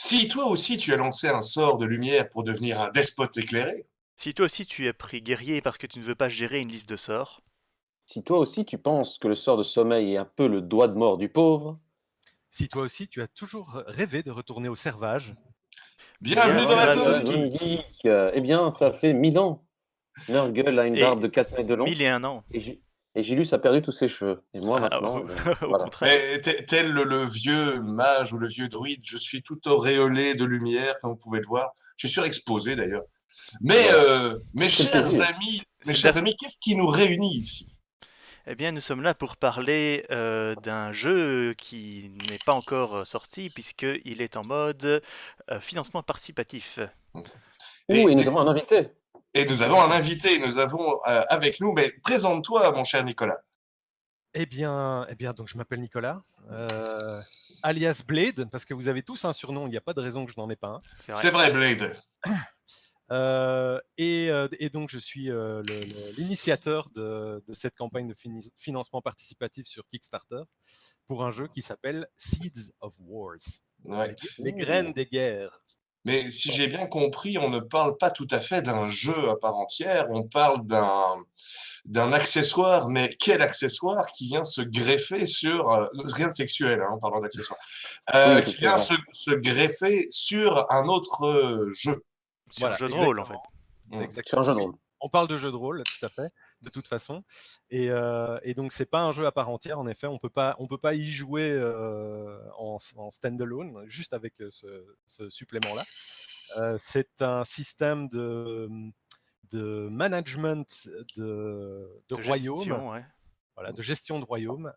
Si toi aussi tu as lancé un sort de lumière pour devenir un despote éclairé, Si toi aussi tu es pris guerrier parce que tu ne veux pas gérer une liste de sorts, Si toi aussi tu penses que le sort de sommeil est un peu le doigt de mort du pauvre, Si toi aussi tu as toujours rêvé de retourner au servage, bienvenue dans la bienvenue à bienvenue à solitude. Zondik. Eh bien, ça fait 1000 ans. Nurgle a une barbe et de 4 mètres de long 1001 ans. et, et Gilus a perdu tous ses cheveux. Et moi Ah, maintenant, au voilà. contraire. Mais tel le vieux mage ou le vieux druide, je suis tout auréolé de lumière, comme vous pouvez le voir. Je suis surexposé d'ailleurs. Mais Voilà. Quel plaisir. mes C'est chers der- amis, qu'est-ce qui nous réunit ici? Eh bien, nous sommes là pour parler d'un jeu qui n'est pas encore sorti puisqu'il est en mode financement participatif. Ouh, Et, et nous avons un invité. et nous avons un invité, nous avons avec nous, mais présente-toi, mon cher Nicolas. eh bien, donc je m'appelle Nicolas, alias Blade, parce que vous avez tous un surnom, il n'y a pas de raison que je n'en ai pas un. C'est vrai. C'est vrai, Blade. Et donc je suis l'initiateur de cette campagne de financement participatif sur Kickstarter pour un jeu qui s'appelle Seeds of Wars, Ouais. les graines des guerres. Mais si j'ai bien compris, on ne parle pas tout à fait d'un jeu à part entière, on parle d'un accessoire, mais quel accessoire qui vient se greffer sur, rien de sexuel, hein, en parlant d'accessoire, Oui, qui vient effectivement. se greffer sur un autre jeu. Sur un Voilà, jeu de rôle en fait. exactement. Mmh. Sur un Exactement, jeu de oui. rôle. On parle de jeu de rôle, tout à fait, de toute façon. Et donc, c'est pas un jeu à part entière, en effet. On peut pas y jouer en standalone, juste avec ce supplément-là. C'est un système de management de De royaume, gestion, ouais. voilà, de gestion de royaume,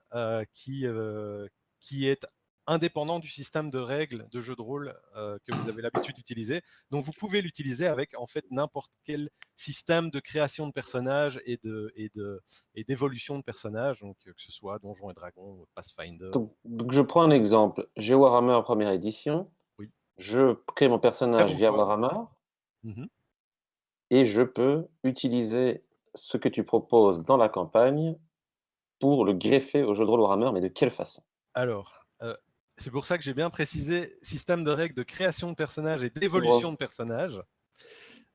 qui est indépendant du système de règles de jeu de rôle que vous avez l'habitude d'utiliser. Donc vous pouvez l'utiliser avec en fait n'importe quel système de création de personnages et d'évolution de personnages, donc que ce soit Donjons et Dragons, Pathfinder. Donc, je prends un exemple. J'ai Warhammer première édition. Oui, Je crée mon très personnage bon via choix. Warhammer Mhm. et je peux utiliser ce que tu proposes dans la campagne pour le greffer au jeu de rôle Warhammer, mais de quelle façon? Alors, c'est pour ça que j'ai bien précisé système de règles de création de personnages et d'évolution Pour, de personnages,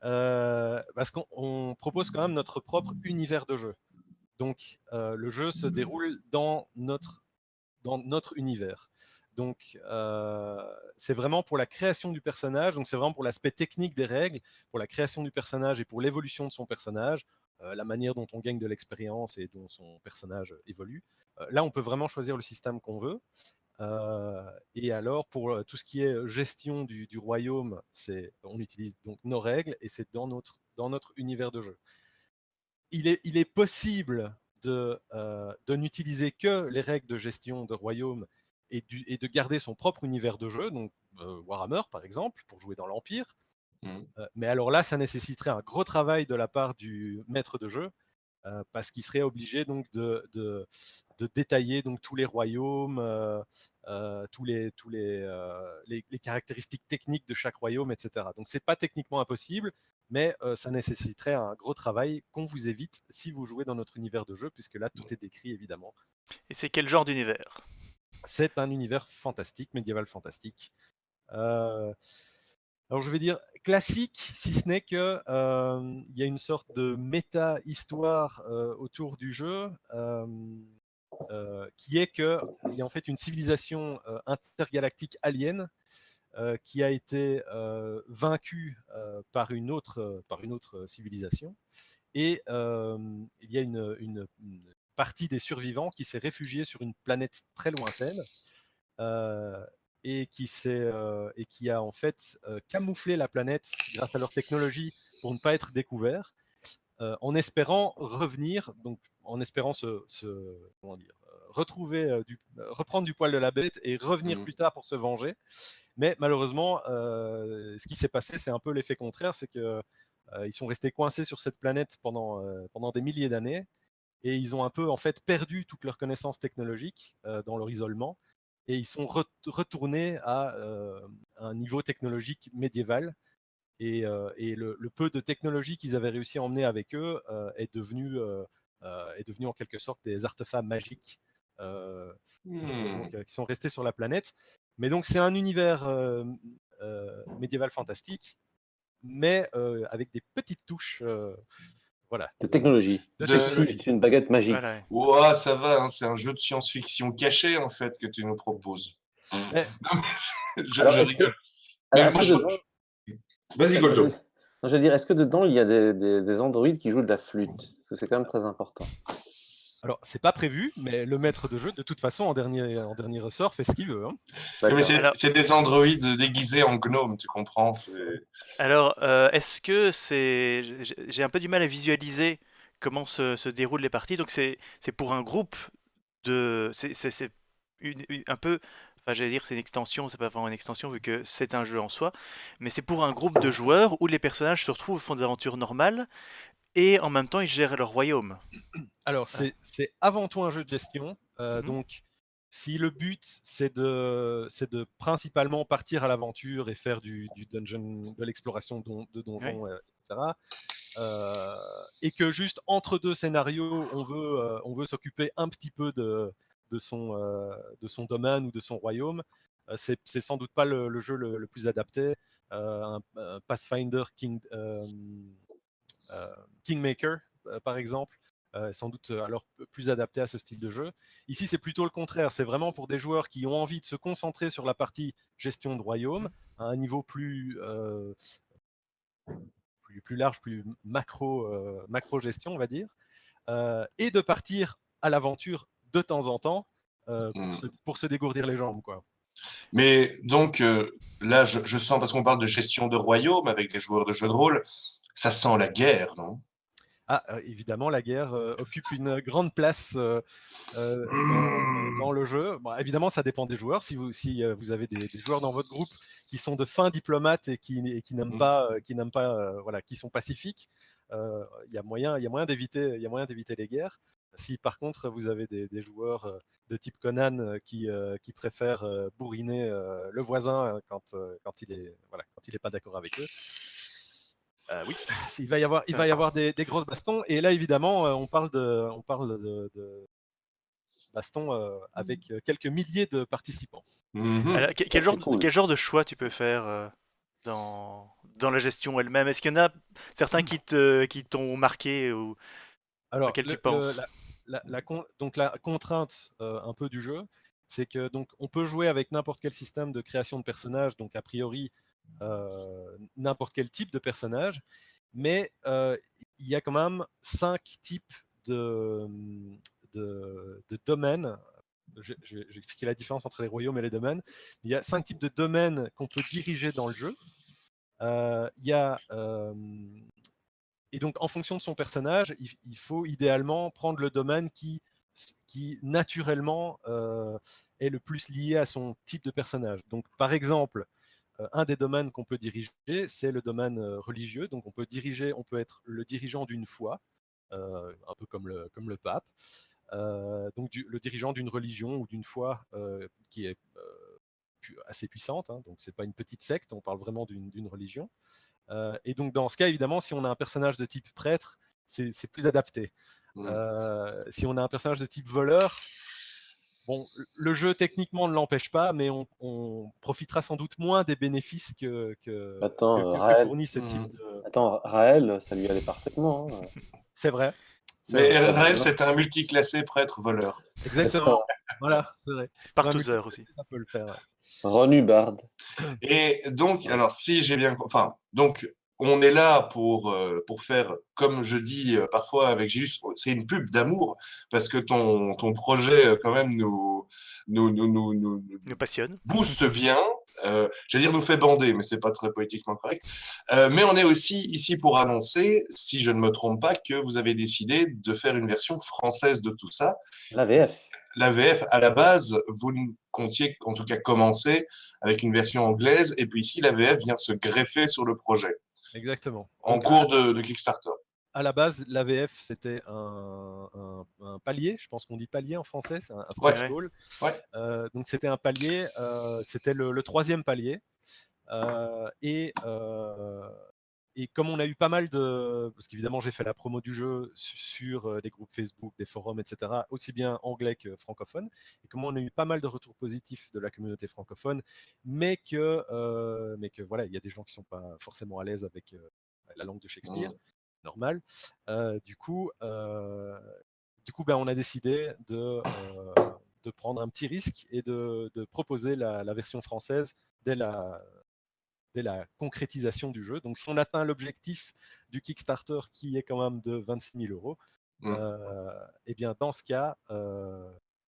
parce qu'on propose quand même notre propre univers de jeu. Donc, le jeu se déroule dans notre univers. Donc, c'est vraiment pour la création du personnage, donc c'est vraiment pour l'aspect technique des règles, pour la création du personnage et pour l'évolution de son personnage, la manière dont on gagne de l'expérience et dont son personnage évolue. Là, on peut vraiment choisir le système qu'on veut. Et alors, pour tout ce qui est gestion du royaume, on utilise donc nos règles et c'est dans notre univers de jeu. Il est possible de n'utiliser que les règles de gestion de royaume et de garder son propre univers de jeu, donc Warhammer par exemple, pour jouer dans l'Empire. Mmh. Mais alors là, ça nécessiterait un gros travail de la part du maître de jeu, parce qu'il serait obligé donc de détailler donc tous les royaumes, les caractéristiques techniques de chaque royaume, etc. Donc c'est pas techniquement impossible, mais ça nécessiterait un gros travail qu'on vous évite si vous jouez dans notre univers de jeu, puisque là tout est décrit évidemment. Et c'est quel genre d'univers? C'est un univers fantastique, médiéval fantastique. Euh, alors je vais dire classique, si ce n'est que il y a une sorte de méta-histoire autour du jeu, qui est qu'il y a en fait une civilisation intergalactique alien qui a été vaincue par une autre civilisation. Et il y a une partie des survivants qui s'est réfugiée sur une planète très lointaine, euh, et qui a en fait camouflé la planète grâce à leur technologie pour ne pas être découvert, en espérant revenir, donc en espérant comment dire, reprendre du poil de la bête et revenir Mmh. plus tard pour se venger. Mais malheureusement, ce qui s'est passé, c'est un peu l'effet contraire, c'est que ils sont restés coincés sur cette planète pendant des milliers d'années, et ils ont un peu en fait perdu toutes leurs connaissances technologiques dans leur isolement, et ils sont retournés à un niveau technologique médiéval, et le peu de technologie qu'ils avaient réussi à emmener avec eux est devenu en quelque sorte des artefacts magiques qui sont Mmh. restés sur la planète. Mais donc c'est un univers médiéval fantastique, mais avec des petites touches voilà, De technologie. de De- Ceci technologie. est une baguette magique. Voilà. Ouah, ça va, hein, c'est un jeu de science-fiction caché, en fait, que tu nous proposes. Mais- Alors, Je est-ce que, rigole. alors, Mais est-ce moi, que dedans, Vas-y, non, Goldo. non, je veux dire, est-ce que dedans, il y a des androïdes qui jouent de la flûte? Parce que c'est quand même très important. Alors, c'est pas prévu, mais le maître de jeu, de toute façon, en dernier ressort, fait ce qu'il veut. Hein. Mais D'accord. Alors- c'est des androïdes déguisés en gnomes, tu comprends? Alors, est-ce que c'est... J'ai un peu du mal à visualiser comment se déroulent les parties. Donc c'est pour un groupe de... C'est un peu... Enfin, j'allais dire c'est une extension, c'est pas vraiment une extension vu que c'est un jeu en soi, mais c'est pour un groupe de joueurs où les personnages se retrouvent, font des aventures normales, et en même temps ils gèrent leur royaume. Alors, c'est avant tout un jeu de gestion. Mhm. Donc, si le but, c'est de principalement partir à l'aventure et faire du dungeon, de l'exploration de donjons, etc., et que juste entre deux scénarios, on veut s'occuper un petit peu de son domaine ou de son royaume, c'est sans doute pas le jeu le plus adapté. Un Pathfinder Kingmaker, par exemple, sans doute alors plus adapté à ce style de jeu. Ici, c'est plutôt le contraire. C'est vraiment pour des joueurs qui ont envie de se concentrer sur la partie gestion de royaume à un niveau plus large, plus macro gestion, on va dire, et de partir à l'aventure de temps en temps pour se dégourdir les jambes, quoi. Mais donc, là, je sens, parce qu'on parle de gestion de royaume avec des joueurs de jeux de rôle, ça sent la guerre, non? Ah, évidemment, la guerre occupe une grande place dans le jeu. Bon, évidemment, ça dépend des joueurs. Si vous avez des joueurs dans votre groupe qui sont de fins diplomates et qui n'aiment pas, voilà, qui sont pacifiques, il y a moyen d'éviter les guerres. Si par contre vous avez des joueurs de type Conan qui préfèrent bourriner le voisin quand il est pas d'accord avec eux. Oui, il va y avoir des grosses bastons. Et là, évidemment, on parle de bastons avec quelques milliers de participants. Alors, Ça, c'est cool. quel genre de choix tu peux faire dans la gestion elle-même? Est-ce qu'il y en a certains qui t'ont marqué ou Alors, auxquels tu penses? donc la contrainte un peu du jeu, c'est que donc on peut jouer avec n'importe quel système de création de personnages, donc a priori n'importe quel type de personnage, mais il y a quand même 5 types de domaines. Je vais expliquer la différence entre les royaumes et les domaines. Il y a 5 types de domaines qu'on peut diriger dans le jeu. Il y a et donc, en fonction de son personnage, il faut idéalement prendre le domaine qui naturellement est le plus lié à son type de personnage. Donc, par exemple, un des domaines qu'on peut diriger, c'est le domaine religieux. Donc, on peut être le dirigeant d'une foi, un peu comme le pape. Donc, le dirigeant d'une religion ou d'une foi qui est assez puissante. Hein, donc, c'est pas une petite secte, on parle vraiment d'une religion. Et donc, dans ce cas, évidemment, si on a un personnage de type prêtre, c'est plus adapté. Si on a un personnage de type voleur, bon, le jeu techniquement ne l'empêche pas, mais on profitera sans doute moins des bénéfices que fournit ce type de... Attends, Raël, ça lui allait parfaitement. Hein. C'est vrai. Mais Raël, c'est un multiclassé prêtre voleur. Exactement. Voilà, c'est vrai. Partouzeur aussi. Ça peut le faire. Ouais. Ron Hubbard. Et donc, alors, si j'ai bien... Enfin, donc, on est là pour faire, comme je dis parfois avec Gilles, c'est une pub d'amour, parce que ton projet, quand même, nous Nous passionne. booste bien. J'allais dire nous fait bander, mais c'est pas très poétiquement correct. Mais on est aussi ici pour annoncer, si je ne me trompe pas, que vous avez décidé de faire une version française de tout ça. L'AVF. L'AVF, à la base, vous comptiez en tout cas commencer avec une version anglaise, et puis ici, l'AVF vient se greffer sur le projet. Exactement. En Donc, cours de Kickstarter. À la base, l'AVF, c'était un palier. Je pense qu'on dit palier en français. C'est un stretch goal. Ouais. Donc, c'était un palier. C'était le troisième palier. Et Et comme on a eu pas mal de... Parce qu'évidemment, j'ai fait la promo du jeu sur des groupes Facebook, des forums, etc., aussi bien anglais que francophones. Et comme on a eu pas mal de retours positifs de la communauté francophone, mais que voilà, il y a des gens qui ne sont pas forcément à l'aise avec la langue de Shakespeare, normal. Du coup, ben, on a décidé de prendre un petit risque et de proposer la version française dès la concrétisation du jeu. Donc, si on atteint l'objectif du Kickstarter qui est quand même de 26 000 euros, et bien dans ce cas,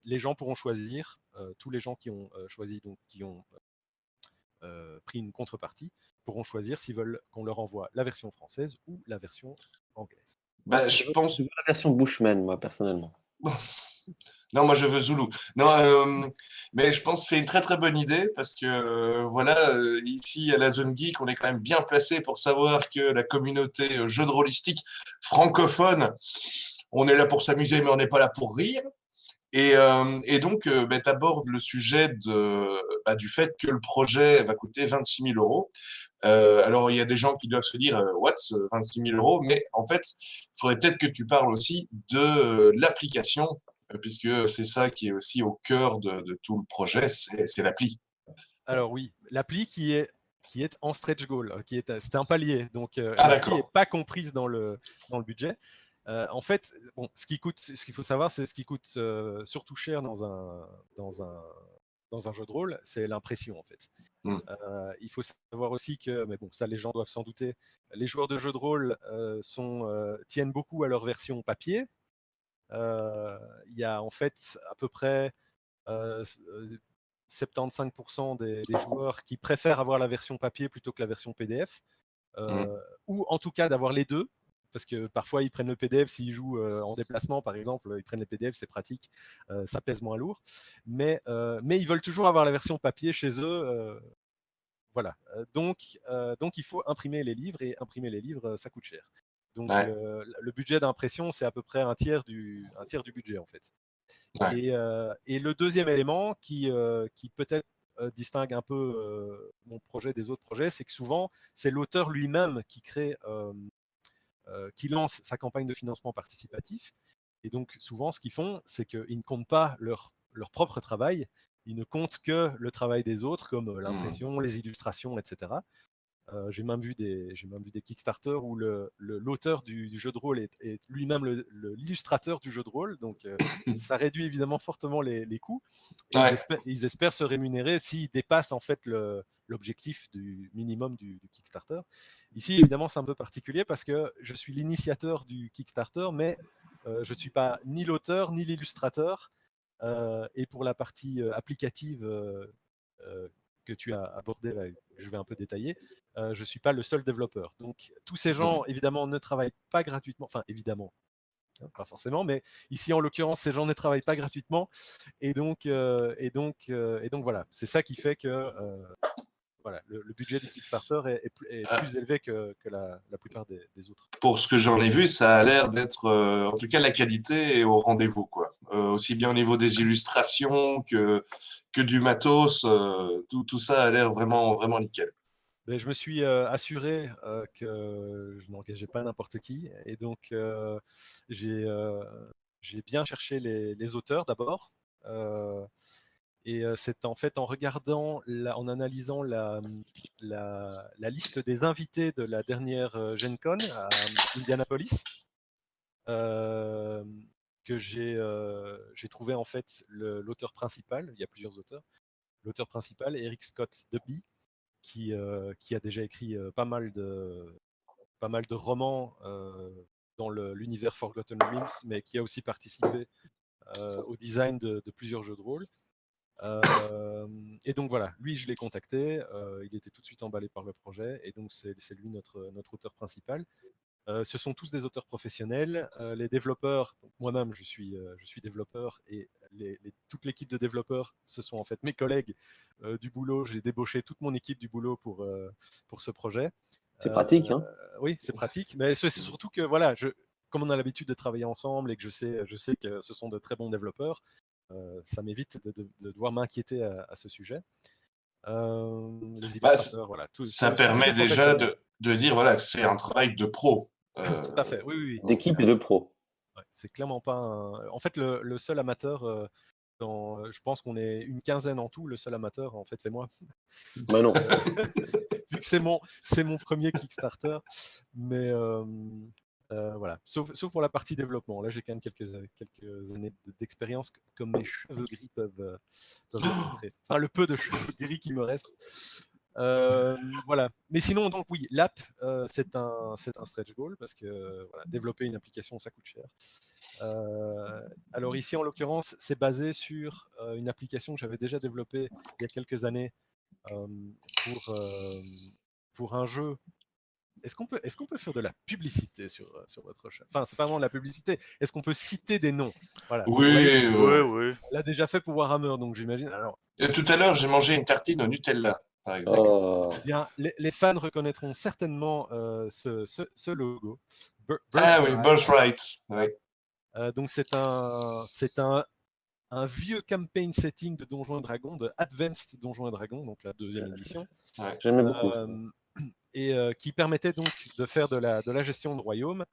les gens pourront choisir, tous les gens qui ont choisi, donc qui ont pris une contrepartie, pourront choisir s'ils veulent qu'on leur envoie la version française ou la version anglaise. Bah, Je je pense. veux la version Bushman, moi, personnellement. Non, moi je veux Zulu. Non, mais je pense que c'est une très très bonne idée parce que voilà, ici à la Zone Geek, on est quand même bien placé pour savoir que la communauté jeu de rôlistique francophone, on est là pour s'amuser, mais on n'est pas là pour rire. Et donc, bah, tu abordes le sujet du fait que le projet va coûter 26 000 euros. Alors, il y a des gens qui doivent se dire, what, 26 000 euros, mais en fait, il faudrait peut-être que tu parles aussi de l'application, puisque c'est ça qui est aussi au cœur de tout le projet, c'est l'appli. Alors oui, l'appli qui est en stretch goal, c'est un palier, donc Ah, l'appli n'est d'accord. pas comprise dans le budget. En fait, bon, ce qu'il faut savoir, c'est ce qui coûte surtout cher dans un jeu de rôle, c'est l'impression en fait. Mm. Il faut savoir aussi que, mais bon, ça les gens doivent s'en douter, les joueurs de jeux de rôle tiennent beaucoup à leur version papier. Il y a en fait à peu près 75% des joueurs qui préfèrent avoir la version papier plutôt que la version PDF, ou en tout cas d'avoir les deux, parce que parfois ils prennent le PDF s'ils jouent en déplacement, par exemple, ils prennent les PDF, c'est pratique, ça pèse moins lourd, mais ils veulent toujours avoir la version papier chez eux. Voilà. Donc il faut imprimer les livres, et imprimer les livres, ça coûte cher. Donc Ouais, le budget d'impression, c'est à peu près un tiers du budget en fait. ouais. Et le deuxième élément qui peut-être distingue un peu mon projet des autres projets, c'est que souvent, c'est l'auteur lui-même qui lance sa campagne de financement participatif. Et donc, souvent, ce qu'ils font, c'est qu'ils ne comptent pas leur propre travail, ils ne comptent que le travail des autres, comme l'impression, les illustrations, etc. J'ai même vu des Kickstarter où l'auteur du jeu de rôle est lui-même l'illustrateur du jeu de rôle, donc ça réduit évidemment fortement les coûts, et Ouais. ils espèrent se rémunérer s'ils dépassent en fait l'objectif du minimum du Kickstarter. Ici, évidemment, c'est un peu particulier parce que je suis l'initiateur du Kickstarter, mais je ne suis pas ni l'auteur ni l'illustrateur. Et pour la partie applicative que tu as abordée, là, je vais un peu détailler, je ne suis pas le seul développeur. Donc, tous ces gens, évidemment, ne travaillent pas gratuitement. Enfin, évidemment, hein, pas forcément, mais ici, en l'occurrence, ces gens ne travaillent pas gratuitement. Et donc voilà, c'est ça qui fait que voilà, le budget du Kickstarter est plus élevé que la plupart des autres. Pour ce que j'en ai vu, ça a l'air d'être, en tout cas, la qualité est au rendez-vous, quoi. Aussi bien au niveau des illustrations que du matos, tout ça a l'air vraiment, vraiment nickel. Ben, je me suis assuré que je n'engageais pas n'importe qui, et donc j'ai bien cherché les auteurs d'abord. Et c'est en fait en regardant, en analysant la liste des invités de la dernière Gen Con à Indianapolis, que j'ai trouvé en fait l'auteur principal. Il y a plusieurs auteurs. L'auteur principal, Eric Scott Deby, qui a déjà écrit pas mal de romans dans l'univers Forgotten Realms, mais qui a aussi participé au design de plusieurs jeux de rôle. Et donc voilà, lui, je l'ai contacté, il était tout de suite emballé par le projet, et donc c'est lui notre auteur principal. Ce sont tous des auteurs professionnels. Les développeurs, moi-même je suis développeur, et toute l'équipe de développeurs, ce sont en fait mes collègues du boulot. J'ai débauché toute mon équipe du boulot pour ce projet. C'est pratique, hein? Oui, c'est pratique, mais c'est surtout que voilà, comme on a l'habitude de travailler ensemble et que je sais que ce sont de très bons développeurs, ça m'évite de devoir m'inquiéter à ce sujet. Les Bah, illustrateurs, voilà, ça tous des permet déjà professionnels. de dire voilà, que c'est un travail de pro. Tout à fait, oui, oui, oui. D'équipe et de pro. Ouais, c'est clairement pas un... En fait, le seul amateur, je pense qu'on est une quinzaine en tout, le seul amateur, en fait, c'est moi. Mais non. Vu que c'est mon premier Kickstarter. Mais voilà, sauf pour la partie développement. Là, j'ai quand même quelques années d'expérience, comme mes cheveux gris peuvent le montrer. Enfin, le peu de cheveux gris qui me reste. Voilà. Mais sinon, donc oui, l'app, c'est un stretch goal parce que voilà, développer une application, ça coûte cher. Alors ici, en l'occurrence, c'est basé sur une application que j'avais déjà développée il y a quelques années pour un jeu. Est-ce qu'on peut faire de la publicité sur votre chaîne? Enfin, c'est pas vraiment de la publicité. Est-ce qu'on peut citer des noms? Voilà. Oui, Oui. On l'a déjà fait pour Warhammer, donc j'imagine. Alors, Et tout à l'heure, j'ai mangé une tartine au Nutella, par exemple. Oh. eh bien, les fans reconnaîtront certainement ce logo. Ah oui, Birthright. Birthright. Oui. Donc c'est un vieux campaign setting de Donjons et Dragons, de Advanced Donjons et Dragons, donc la 2e édition. Ouais. J'aimais beaucoup. Et qui permettait donc de faire de la gestion de royaume.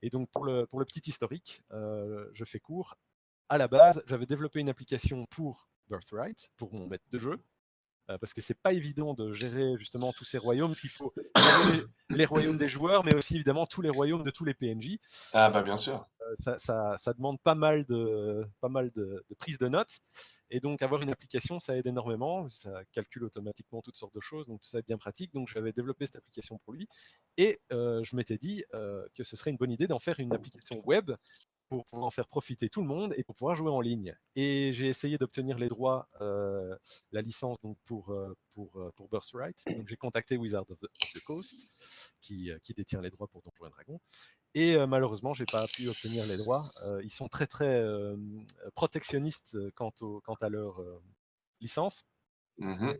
Et donc pour le petit historique, je fais court. À la base, j'avais développé une application pour Birthright, pour mon maître de jeu, parce que c'est pas évident de gérer justement tous ces royaumes, parce qu'il faut gérer les royaumes des joueurs, mais aussi évidemment tous les royaumes de tous les PNJ. Ah bah bien sûr. Ça demande pas mal de prise de notes. Et donc, avoir une application, ça aide énormément. Ça calcule automatiquement toutes sortes de choses. Donc, tout ça est bien pratique. Donc, j'avais développé cette application pour lui. Et je m'étais dit que ce serait une bonne idée d'en faire une application web pour pouvoir en faire profiter tout le monde et pour pouvoir jouer en ligne. Et j'ai essayé d'obtenir les droits, la licence donc pour Birthright. Donc, j'ai contacté Wizard of the Coast, qui détient les droits pour Donjons et Dragons. Et malheureusement, je n'ai pas pu obtenir les droits. Ils sont très très protectionnistes quant à leur licence. Mhm.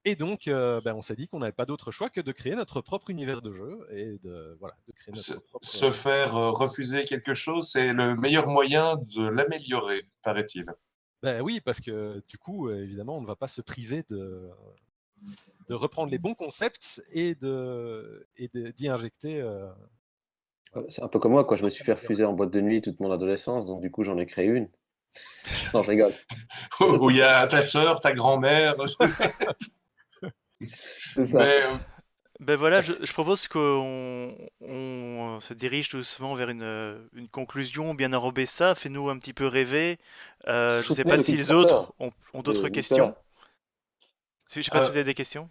Et donc, on s'est dit qu'on n'avait pas d'autre choix que de créer notre propre univers de jeu et de créer notre propre... Se faire refuser quelque chose, c'est le meilleur moyen de l'améliorer, paraît-il. Ben oui, parce que du coup, évidemment, on ne va pas se priver de reprendre les bons concepts et d'y injecter. C'est un peu comme moi, quoi. Je me suis fait refuser en boîte de nuit toute mon adolescence, donc du coup, j'en ai créé une. Non, je rigole. Où il y a ta sœur, ta grand-mère. C'est ça. Mais Ben voilà, je propose qu'on se dirige doucement vers une conclusion, bien enrober ça, fais-nous un petit peu rêver. Je sais Soutenez pas le si les Kickstarter autres ont de d'autres Nicolas. questions. Je sais pas si euh, vous avez des questions.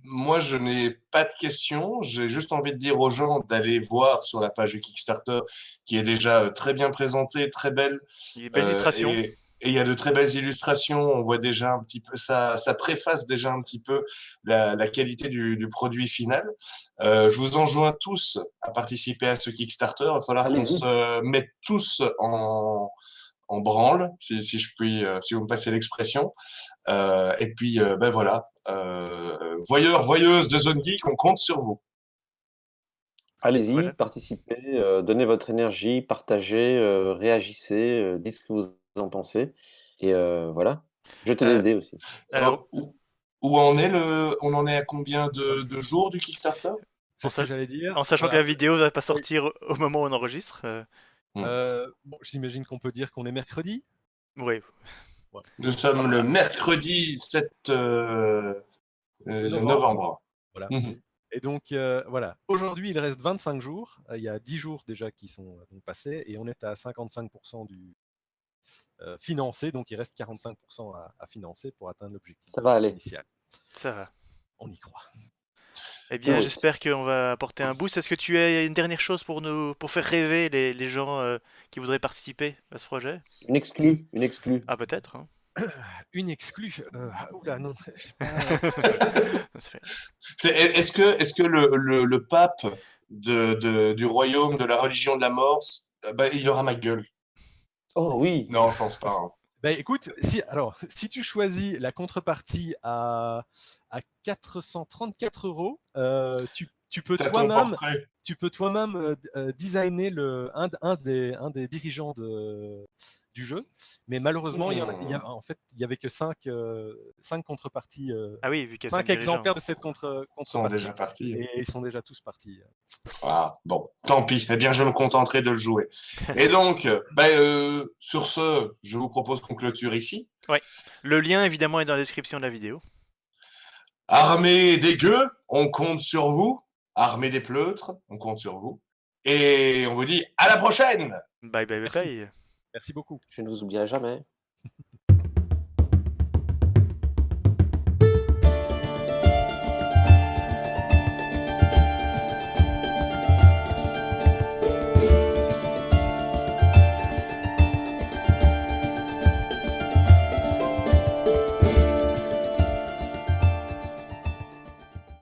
moi, je n'ai pas de questions. J'ai juste envie de dire aux gens d'aller voir sur la page du Kickstarter, qui est déjà très bien présentée, très belle. Il y a des belles illustrations. Et il y a de très belles illustrations. On voit déjà un petit peu, ça préface déjà un petit peu la qualité du produit final. Je vous enjoins tous à participer à ce Kickstarter. Il va falloir qu'on Allez-y. se mette tous en branle, si je puis, si vous me passez l'expression. Et puis, ben voilà, voyeurs, voyeuses de Zone Geek, on compte sur vous. Allez-y, Voilà. participez, donnez votre énergie, partagez, réagissez, dites ce que vous en pensez et voilà. Jetez des Euh, dés aussi. alors, Où on en est à combien de jours du Kickstarter? C'est ce que j'allais dire. en sachant que la vidéo va pas sortir au moment où on enregistre. Bon, j'imagine qu'on peut dire qu'on est mercredi. Oui. Ouais. Nous sommes le mercredi 7 novembre. Voilà. Mhm. Et donc, voilà. Aujourd'hui, il reste 25 jours. Il y a 10 jours déjà qui sont donc passés et on est à 55% du financé. Donc, il reste 45% à financer pour atteindre l'objectif Ça va aller. initial. Ça va. On y croit. Eh bien, Oui. j'espère qu'on va apporter un boost. Est-ce que tu as une dernière chose pour faire rêver les gens qui voudraient participer à ce projet? Une exclue, une exclue. Ah, peut-être. Hein. Une exclue. Oula, non. Est-ce que le pape du royaume de la religion de la mort, bah, il aura ma gueule? Oh oui! Non, je pense pas. Hein. Ben, écoute, si tu choisis la contrepartie à 434 €, tu peux T'as ton toi-même portrait. designer un des dirigeants du jeu, mais malheureusement, en fait, il n'y avait que 5 contreparties, Ah oui, vu qu'il y a 5 5 dirigeants. exemplaires de cette Ils sont contrepartie, déjà partis. et ils sont déjà tous partis. Ah, bon, tant pis. Eh bien, je me contenterai de le jouer. Et donc, sur ce, je vous propose qu'on clôture ici. Le lien, évidemment, est dans la description de la vidéo. Armée des gueux, on compte sur vous. Armée des pleutres, on compte sur vous. Et on vous dit à la prochaine! Bye bye bye Merci. bye. Merci beaucoup. Je ne vous oublierai jamais.